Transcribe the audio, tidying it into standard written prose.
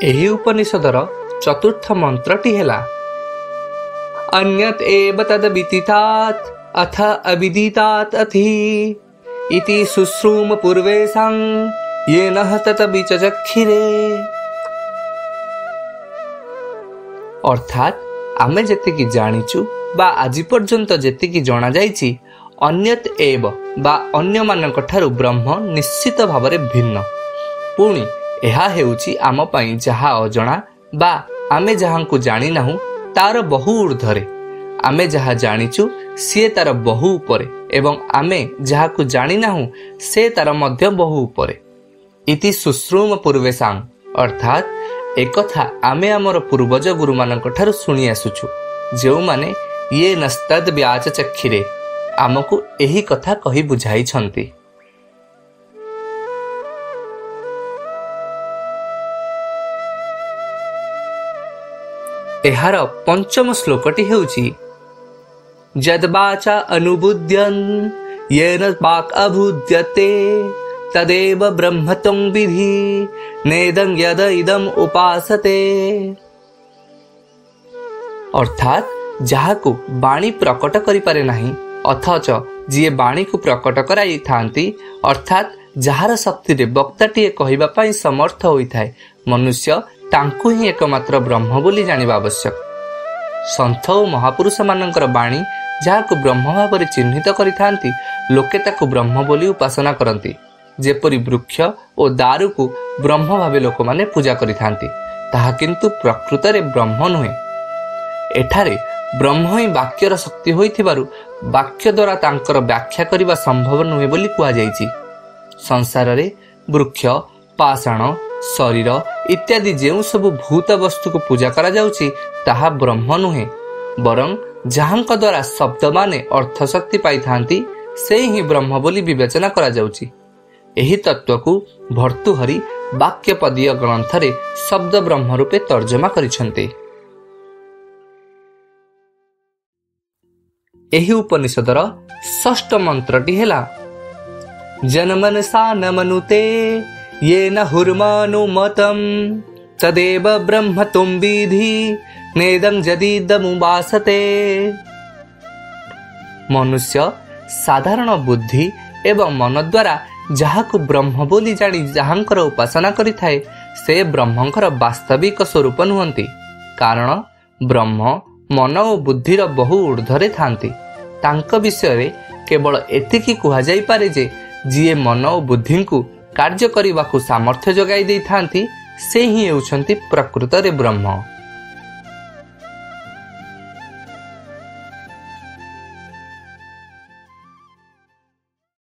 एही उपनिषदर चतुर्थ मंत्रटी हेला अन्यत एव तद विदितात् अथ अविदितात् अथि इति शुश्रूम पूर्वेषां येन तत विचचक्षिरे। अर्थात आमे जेतिकी जानिचु बा आजि पर्यंत जेतिकी जना जाइछि अन्यत एव बा अन्य मानक ठारु ब्रह्म निश्चित भावरे भिन्न। पुणी एहा हेउछि आम पई जहा अजणा बा आमे जहांकु जानि नाहु तार बहु ऊर्ध्वरे। आमे जहा जानिचु से तार बहु उपरे एवं आमे जहाकु जानि नाहु से तार मध्य बहु उपरे। इति शुश्रूम पूर्वेषां अर्थात एकथा आमे आमर पूर्वज गुरु मानक ठारु सुनि आसुछु जेउ माने ये नस्तद व्याच चक्षिरे आमको एही कथा कहि बुझाई छंती। एहार पंचम श्लोकटी हेउछि यद्वाचा अनुबुध्यन् येन वाक् अबुध्यते तदेव ब्रह्म त्वं विधि नेदं यद इदम उपासते। अर्थात जहाकु बाणी प्रकट करि पारे नाही अथच जी बाणी को प्रकट कराई थांती अर्थात जहार शक्ति रे वक्ताटीए कहिबा पई समर्थ होइथाय मनुष्य तांकु ही एकमात्र ब्रह्म बोली जानिबा आवश्यक। संत और महापुरुष मानकर बाणी जहाकु ब्रह्म भाव चिन्हित करिथांती लोके ताकु ब्रह्म बोली उपासना करंती। जेपरि वृक्ष और दारु को ब्रह्म भावे लोक माने पूजा करिथांती ताहा किंतु प्रकृत रे ब्रह्म नुहे। एठारे ब्रह्म ही वाक्यर शक्ति होइथिबारु वाक्य द्वारा तांकर व्याख्या करिबा संभव नुहे बोली कुआ जाईछि। संसार रे वृक्ष पाषाण शरीर इत्यादि जेउ सब भूत वस्तु को पूजा करा जाउछि ताहा ब्रह्म नुहे बरं जहांक द्वारा शब्द माने अर्थ शक्ति पाई थांती से ही ब्रह्म बोली विवेचना करा जाउछि। एही तत्व को भर्तृहरि वाक्यपदीय ग्रंथरे शब्द ब्रह्म रूपे तर्जमा करिछन्ते। एही उपनिषदर षष्ठ मंत्रटी हेला जनमनसा न मनुते येन हुर्मानुमतं तदेव ब्रह्म त्वं विधि नेदं यदिदमुपासते। मनुष्य साधारण बुद्धि एवं मन द्वारा जहाकु ब्रह्म बोली जानी जहांकर उपासना करिथाए से ब्रह्मंकर वास्तविक स्वरूप नुहंती। कारण ब्रह्म मन और बुद्धिर बहु ऊर्ध्वरे थांती। तांक विषय केवल एतिकी कुहा जाई पारे जे जिए मन और बुद्धि को कार्य करने को सामर्थ्य जगाई दे थांती से ही हेउछंती प्रकृत रे ब्रह्म।